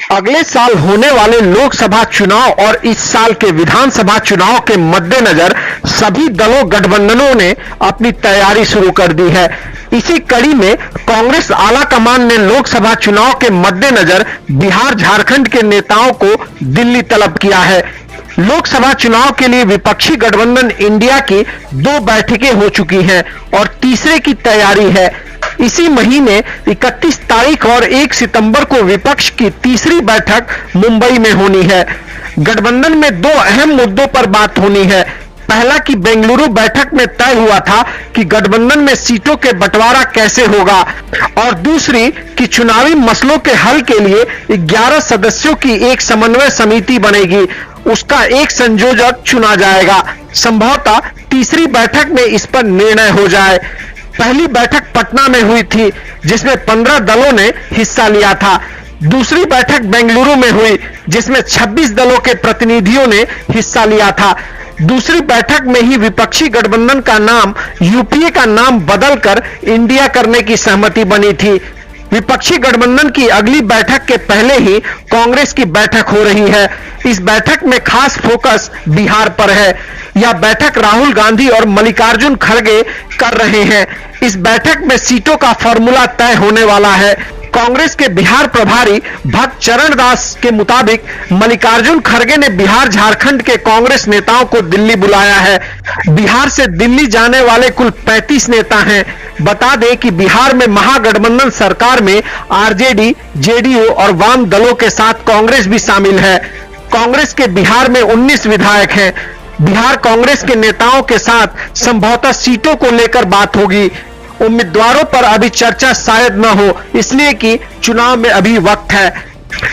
अगले साल होने वाले लोकसभा चुनाव और इस साल के विधानसभा चुनाव के मद्देनजर सभी दलों गठबंधनों ने अपनी तैयारी शुरू कर दी है। इसी कड़ी में कांग्रेस आला कमान ने लोकसभा चुनाव के मद्देनजर बिहार झारखंड के नेताओं को दिल्ली तलब किया है। लोकसभा चुनाव के लिए विपक्षी गठबंधन इंडिया की 2 बैठकें हो चुकी हैं और तीसरे की तैयारी है। इसी महीने 31 तारीख और 1 सितंबर को विपक्ष की तीसरी बैठक मुंबई में होनी है। गठबंधन में 2 अहम मुद्दों पर बात होनी है। पहला कि बेंगलुरु बैठक में तय हुआ था कि गठबंधन में सीटों के बंटवारा कैसे होगा और दूसरी कि चुनावी मसलों के हल के लिए 11 सदस्यों की एक समन्वय समिति बनेगी, उसका एक संयोजक चुना जाएगा। संभवतः तीसरी बैठक में इस पर निर्णय हो जाए। पहली बैठक पटना में हुई थी जिसमें 15 दलों ने हिस्सा लिया था। दूसरी बैठक बेंगलुरु में हुई जिसमें 26 दलों के प्रतिनिधियों ने हिस्सा लिया था। दूसरी बैठक में ही विपक्षी गठबंधन का नाम यूपीए का नाम बदलकर इंडिया करने की सहमति बनी थी। विपक्षी गठबंधन की अगली बैठक के पहले ही कांग्रेस की बैठक हो रही है। इस बैठक में खास फोकस बिहार पर है। यह बैठक राहुल गांधी और मल्लिकार्जुन खड़गे कर रहे हैं। इस बैठक में सीटों का फॉर्मूला तय होने वाला है। कांग्रेस के बिहार प्रभारी भक्त चरण दास के मुताबिक मल्लिकार्जुन खड़गे ने बिहार झारखंड के कांग्रेस नेताओं को दिल्ली बुलाया है। बिहार से दिल्ली जाने वाले कुल 35 नेता हैं। बता दें कि बिहार में महागठबंधन सरकार में आरजेडी, जेडीयू और वाम दलों के साथ कांग्रेस भी शामिल है। कांग्रेस के बिहार में 19 विधायक हैं। बिहार कांग्रेस के नेताओं के साथ संभवतः सीटों को लेकर बात होगी। उम्मीदवारों पर अभी चर्चा शायद न हो, इसलिए कि चुनाव में अभी वक्त है।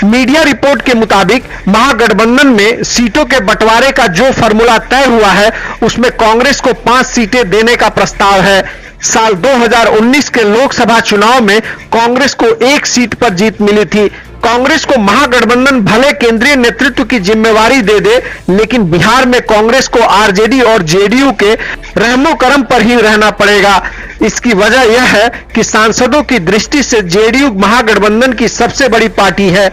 मीडिया रिपोर्ट के मुताबिक महागठबंधन में सीटों के बंटवारे का जो फॉर्मूला तय हुआ है उसमें कांग्रेस को 5 सीटें देने का प्रस्ताव है। साल 2019 के लोकसभा चुनाव में कांग्रेस को 1 सीट पर जीत मिली थी। कांग्रेस को महागठबंधन भले केंद्रीय नेतृत्व की जिम्मेवारी दे दे, लेकिन बिहार में कांग्रेस को आरजेडी और जेडीयू के रहमो करम पर ही रहना पड़ेगा। इसकी वजह यह है कि सांसदों की दृष्टि से जेडीयू महागठबंधन की सबसे बड़ी पार्टी है।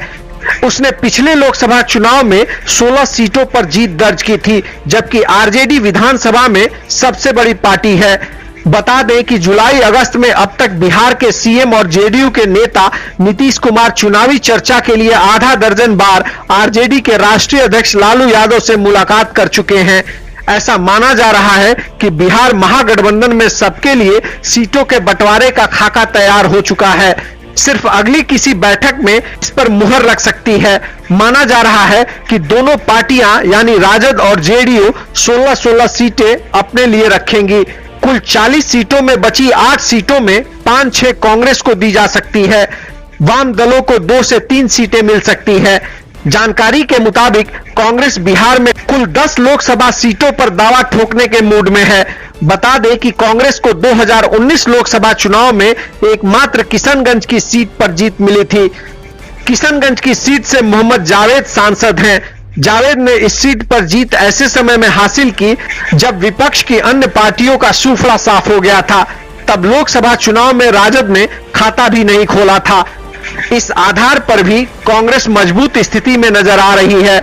उसने पिछले लोकसभा चुनाव में 16 सीटों पर जीत दर्ज की थी, जबकि आरजेडी विधानसभा में सबसे बड़ी पार्टी है। बता दें कि जुलाई अगस्त में अब तक बिहार के सीएम और जेडीयू के नेता नीतीश कुमार चुनावी चर्चा के लिए आधा दर्जन बार आरजेडी के राष्ट्रीय अध्यक्ष लालू यादव से मुलाकात कर चुके हैं। ऐसा माना जा रहा है कि बिहार महागठबंधन में सबके लिए सीटों के बंटवारे का खाका तैयार हो चुका है। सिर्फ अगली किसी बैठक में इस पर मुहर लग सकती है। माना जा रहा है कि दोनों पार्टियां यानी राजद और जेडीयू 16-16 सीटें अपने लिए रखेंगी। कुल 40 सीटों में बची 8 सीटों में 5-6 कांग्रेस को दी जा सकती है। वाम दलों को 2 से 3 सीटें मिल सकती है। जानकारी के मुताबिक कांग्रेस बिहार में कुल 10 लोकसभा सीटों पर दावा ठोकने के मूड में है। बता दें कि कांग्रेस को 2019 लोकसभा चुनाव में एकमात्र किशनगंज की सीट पर जीत मिली थी। किशनगंज की सीट से मोहम्मद जावेद सांसद हैं। जावेद ने इस सीट पर जीत ऐसे समय में हासिल की जब विपक्ष की अन्य पार्टियों का सूफड़ा साफ हो गया था। तब लोकसभा चुनाव में राजद ने खाता भी नहीं खोला था। इस आधार पर भी कांग्रेस मजबूत स्थिति में नजर आ रही है।